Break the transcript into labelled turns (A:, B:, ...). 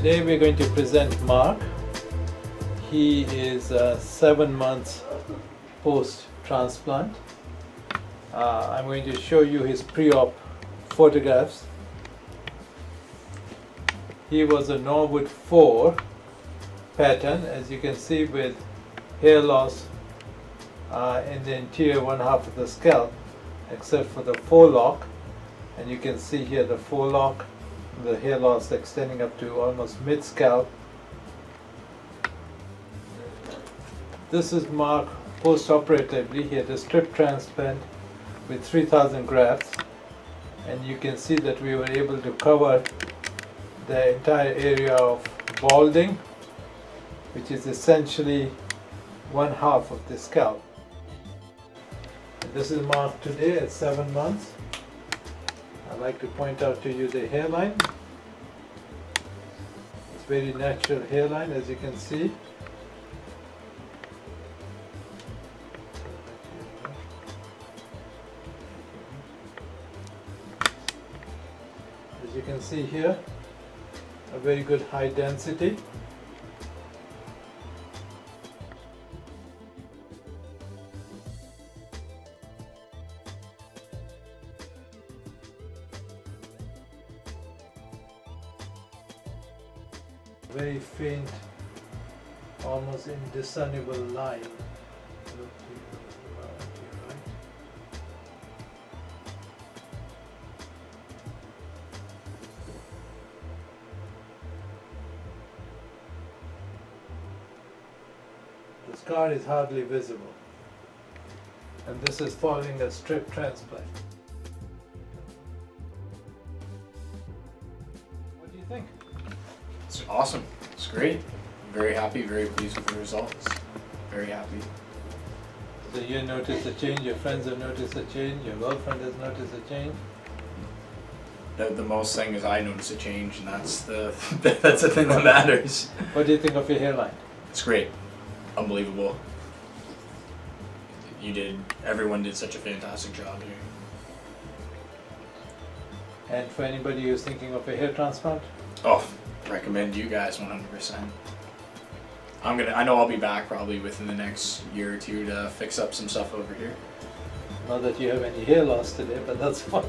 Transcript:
A: Today we're going to present Mark. He is 7 months post-transplant. I'm going to show you his pre-op photographs. He was a Norwood 4 pattern, as you can see, with hair loss in the interior one half of the scalp, except for the forelock. And you can see here the forelock, the hair loss extending up to almost mid-scalp. This is Mark post-operatively. He had a strip transplant with 3,000 grafts, and you can see that we were able to cover the entire area of balding, which is essentially one half of the scalp. And this is Mark today at 7 months. I'd like to point out to you the hairline. It's very natural hairline, as you can see. As you can see here, a very good high density. Very faint, almost indiscernible line. Look to your right. The scar is hardly visible, and this is following a strip transplant. What do you think?
B: It's awesome. It's great. I'm very happy, very pleased with the results. Very happy.
A: So you noticed a change, your friends have noticed a change, your girlfriend has noticed a change?
B: The most thing is I notice a change, and that's the that's the thing that matters.
A: What do you think of your hairline?
B: It's great. Unbelievable. Everyone did such a fantastic job here.
A: And for anybody who's thinking of a hair transplant?
B: Oh, recommend you guys 100%. I know I'll be back probably within the next year or two to fix up some stuff over here.
A: Not that you have any hair loss today, but that's fine.